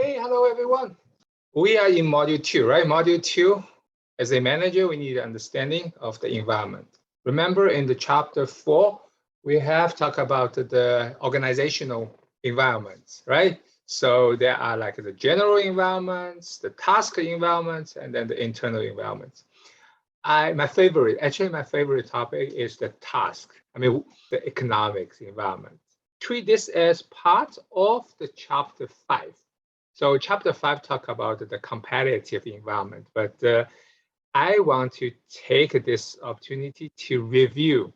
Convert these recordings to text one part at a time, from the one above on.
Hey, hello everyone. We are in module 2, right? Module 2, as a manager, we need an understanding of the environment. Remember in the chapter 4, we have talked about the organizational environments, right? So there are like the general environments, the task environments, and then the internal environments. My favorite topic is the task. The economics environment. Treat this as part of the chapter 5. So chapter 5 talk about the competitive environment, but I want to take this opportunity to review,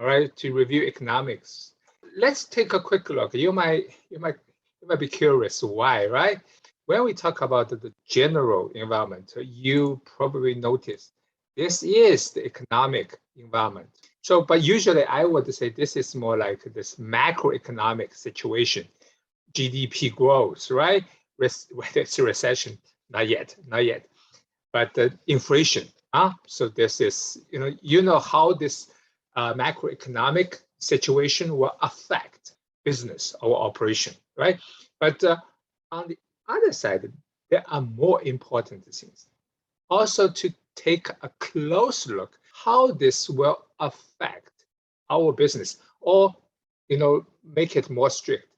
all right, to review economics. Let's take a quick look. You might be curious why, right? When we talk about the general environment, you probably notice this is the economic environment. So, but usually I would say this is more like this macroeconomic situation, GDP growth, right? Whether it's a recession, not yet. But the inflation, so this is, how this macroeconomic situation will affect business or operation, right? But on the other side, there are more important things. Also to take a close look how this will affect our business, or make it more strict,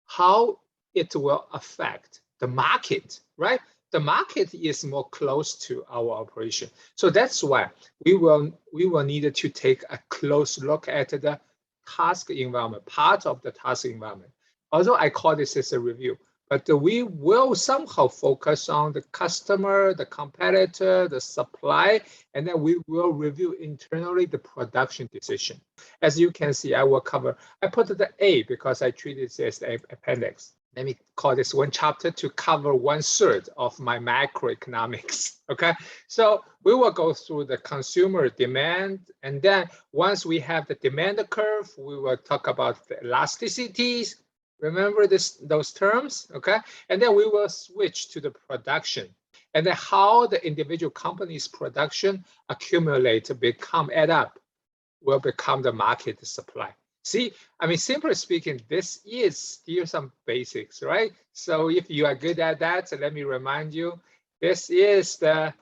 how it will affect the market, right? The market is more close to our operation. So that's why we will need to take a close look at the task environment, part of the task environment. Although I call this as a review, but we will somehow focus on the customer, the competitor, the supply, and then we will review internally the production decision. As you can see, I put the A because I treat it as an appendix. Let me call this one chapter to cover 1/3 of my macroeconomics, okay? So we will go through the consumer demand, and then once we have the demand curve, we will talk about the elasticities. Remember those terms, okay? And then we will switch to the production, and then how the individual company's production add up, will become the market supply. See, simply speaking, this is still some basics, right? So if you are good at that, let me remind you, this is the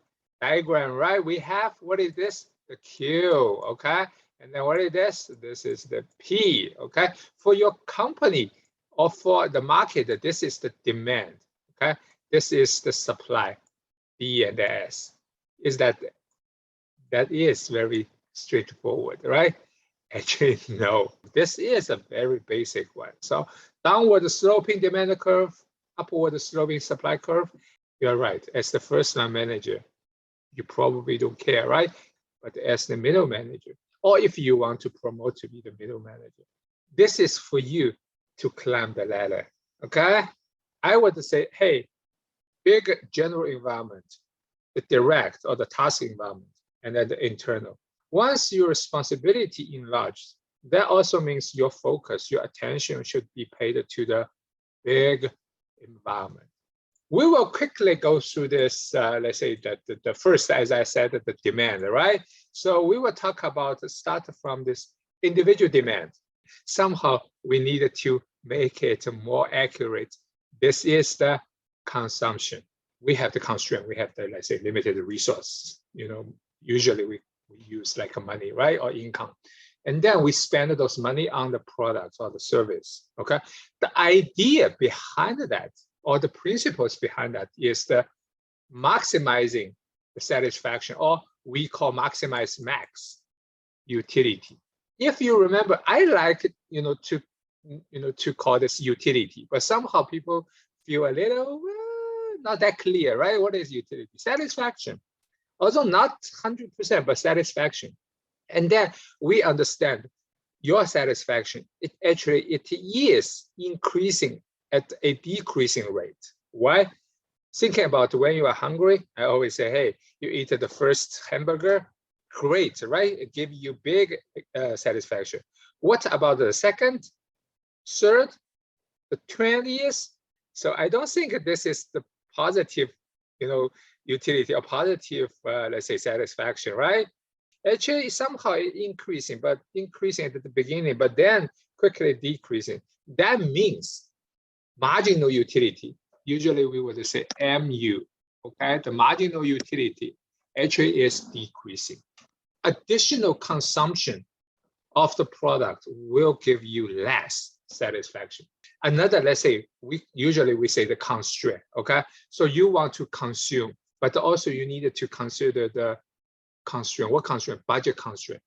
diagram, right? We have, what is this? The Q, okay? And then what is this? This is the P, okay? For your company or for the market, this is the demand, okay? This is the supply, B and S. That is very straightforward, right? Actually, no. This is a very basic one. So downward sloping demand curve, upward sloping supply curve. You're right. As the first-line manager, you probably don't care, right? But as the middle manager, or if you want to promote to be the middle manager, this is for you to climb the ladder, okay? I would say, hey, big general environment, the direct or the task environment, and then the internal. Once your responsibility enlarged, that also means your focus, your attention should be paid to the big environment. We will quickly go through this, let's say that the first, as I said, the demand, right? So we will talk about, start from this individual demand. Somehow we needed to make it more accurate. This is the consumption. We have the constraint, we have the, let's say, limited resource. Usually we use like money, right, or income, and then we spend those money on the products or the service, okay? The idea behind that, or the principles behind that, is the maximizing the satisfaction, or we call maximize max utility. If you remember, I like to call this utility, but somehow people feel a little not that clear, right? What is utility? Satisfaction. Also not 100%, but satisfaction. And then we understand your satisfaction, it is increasing at a decreasing rate. Why? Thinking about when you are hungry, I always say, hey, you eat the first hamburger, great, right? It gives you big satisfaction. What about the second, third, the 20th? So I don't think this is the positive, utility or positive, let's say, satisfaction, right? Actually, somehow increasing, but increasing at the beginning, but then quickly decreasing. That means marginal utility. usually we would say MU, okay? The marginal utility actually is decreasing. Additional consumption of the product will give you less satisfaction. Another, let's say, we say the constraint, okay? So you want to consume, but also you needed to consider the constraint. What constraint? Budget constraint.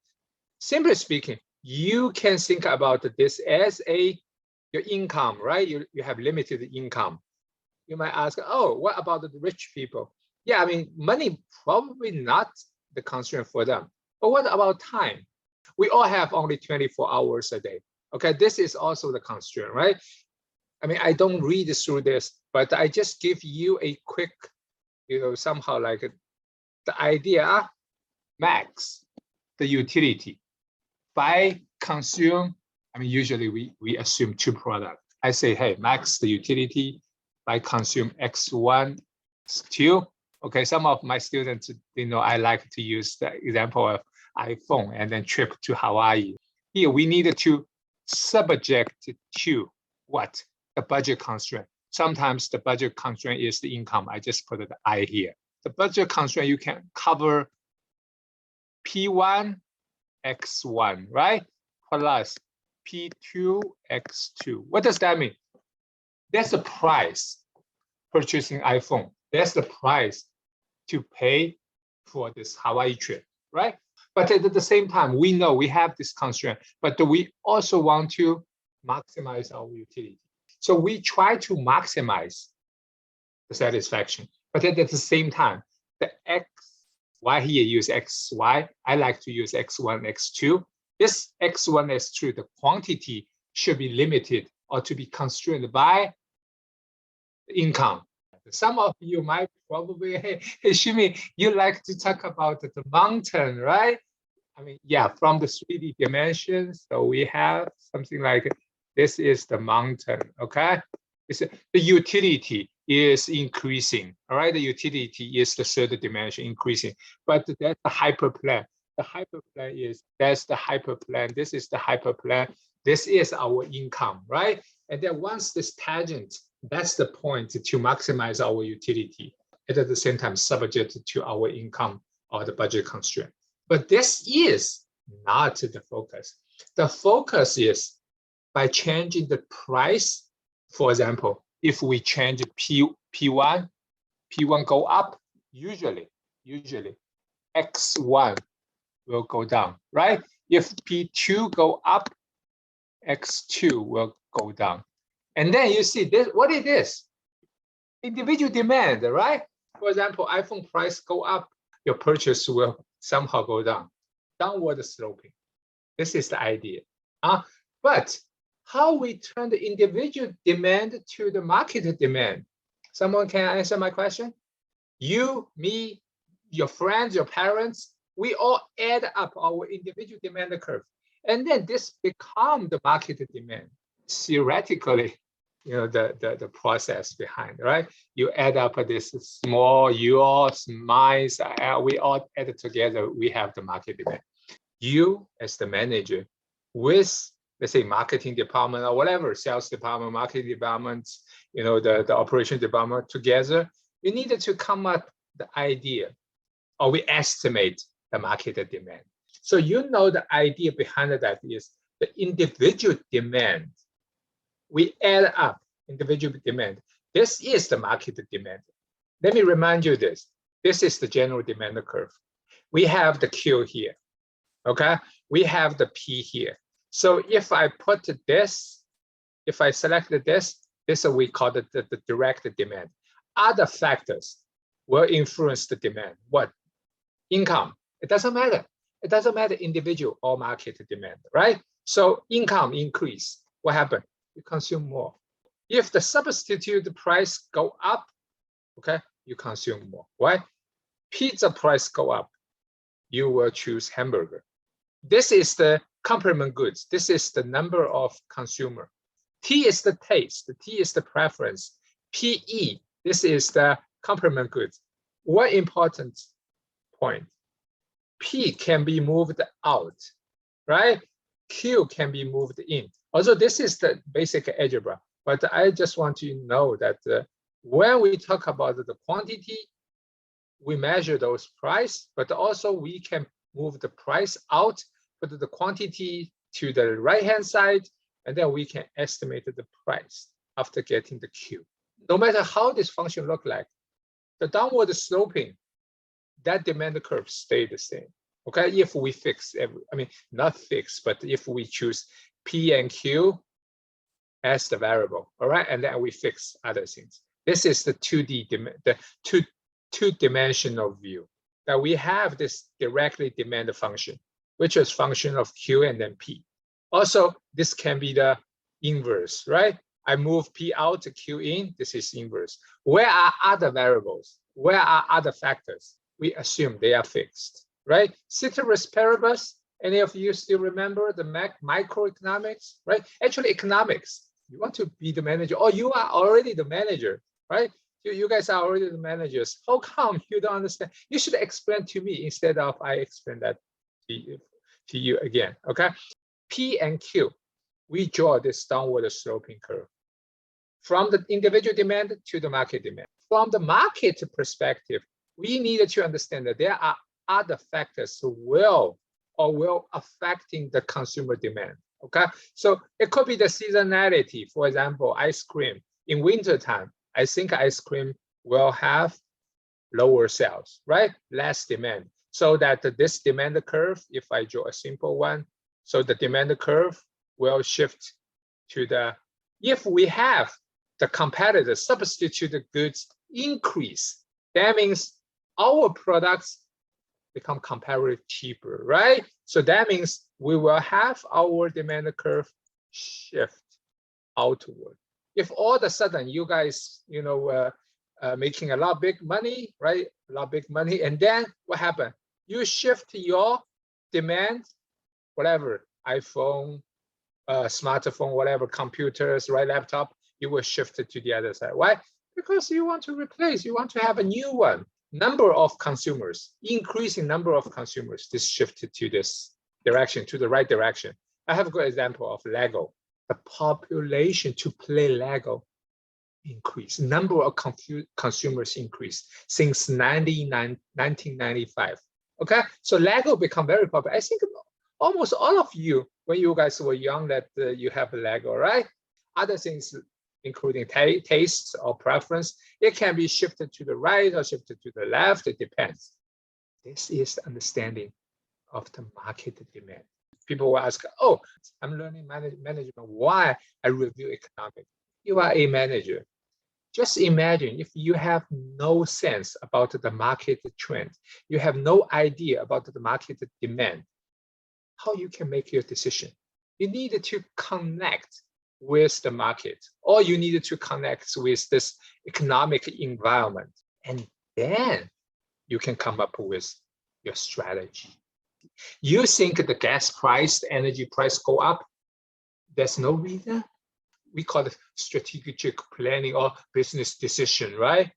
Simply speaking, you can think about this as your income, right? You have limited income. You might ask, oh, what about the rich people? Yeah, I mean, money probably not the constraint for them. But what about time? We all have only 24 hours a day. Okay, this is also the constraint, right? I mean, I don't read through this, but I just give you a quick, somehow like the idea, max, the utility. By consume, I mean, usually we assume two products. I say, hey, max the utility by consume X1, X2. Okay, some of my students, I like to use the example of iPhone and then trip to Hawaii. Here, we needed to subject to what? The budget constraint. Sometimes the budget constraint is the income. I just put the I here. The budget constraint, you can cover P1, X1, right? Plus P2, X2. What does that mean? That's the price purchasing iPhone. That's the price to pay for this Hawaii trip, right? But at the same time, we know we have this constraint, but we also want to maximize our utility. So we try to maximize the satisfaction, but at the same time, the X, why here use XY, I like to use X1, X2. This X1, X2, the quantity should be limited or to be constrained by income. Some of you might probably, hey, Shimi, you like to talk about the mountain, right? I mean, yeah, from the 3D dimensions, so we have something like, this is the mountain, okay? The utility is increasing, all right? The utility is the third dimension increasing, but that's the hyperplane. The hyperplane is, that's the hyperplane. This is the hyperplane. This is our income, right? And then once this tangent, that's the point to maximize our utility. And at the same time, subject to our income or the budget constraint. But this is not the focus. The focus is by changing the price. For example, if we change P1 go up, usually X1 will go down, right? If P2 go up, X2 will go down. And then you see this, what it is? Individual demand, right? For example, iPhone price go up, your purchase will somehow go down, downward sloping. This is the idea. But how we turn the individual demand to the market demand? Someone can answer my question? You, me, your friends, your parents, we all add up our individual demand curve. And then this become the market demand. Theoretically, the process behind, right? You add up this small, yours, mine, we all add together, we have the market demand. You as the manager with, let's say, marketing department or whatever, sales department, marketing department, the operation department together, you needed to come up the idea, or we estimate the market demand. So the idea behind that is the individual demand. We add up individual demand. This is the market demand. Let me remind you this. This is the general demand curve. We have the Q here, okay? We have the P here. So if I put this, if I select this we call it the direct demand. Other factors will influence the demand. What? Income. It doesn't matter. It doesn't matter individual or market demand, right? So income increase. What happened? You consume more. If the substitute price go up, okay, you consume more. Why? Pizza price go up, you will choose hamburger. This is the complement goods. This is the number of consumer. T is the taste. The T is the preference. PE, this is the complement goods. One important point. P can be moved out, right? Q can be moved in. Also, this is the basic algebra, but I just want you to know that when we talk about the quantity, we measure those price, but also we can move the price out, put the quantity to the right-hand side, and then we can estimate the price after getting the Q. No matter how this function look like, the downward sloping, that demand curve stay the same. Okay, if we fix not fix, but if we choose P and Q as the variable, all right, and then we fix other things. This is the 2D, the two-dimensional view that we have this directly demand function, which is function of Q and then P. Also, this can be the inverse, right? I move P out to Q in, this is inverse. Where are other variables? Where are other factors? We assume they are fixed, right? Ceteris paribus, any of you still remember the microeconomics, right? Actually, economics, you want to be the manager, or you are already the manager, right? You guys are already the managers. How come you don't understand? You should explain to me instead of I explain that to you again, okay? P and Q, we draw this downward sloping curve from the individual demand to the market demand. From the market perspective, we needed to understand that there are other factors will affecting the consumer demand, okay? So it could be the seasonality. For example, ice cream in wintertime, I think ice cream will have lower sales, right? Less demand. So that this demand curve, if I draw a simple one, so the demand curve will shift to the, if we have the competitor substitute the goods increase, that means our products become comparatively cheaper, right? So that means we will have our demand curve shift outward. If all of a sudden you guys, making a lot of big money, right? A lot of big money, and then what happened? You shift your demand, whatever, iPhone, smartphone, whatever, computers, right, laptop, you will shift it to the other side. Why? Because you want to replace, you want to have a new one. Number of consumers, increasing number of consumers, this shifted to this direction, to the right direction. I have a good example of Lego. The population to play Lego increase, number of consumers increase since 1995. Okay, so Lego become very popular. I think almost all of you, when you guys were young, that you have Lego, right? Other things, including taste or preference, it can be shifted to the right or shifted to the left. It depends. This is the understanding of the market demand. People will ask, oh, I'm learning management. Why I review economics? You are a manager. Just imagine if you have no sense about the market trend, you have no idea about the market demand, how you can make your decision. You need to connect with the market, or you need to connect with this economic environment, and then you can come up with your strategy. You think the gas price, the energy price go up, there's no reason. We call it strategic planning or business decision, right?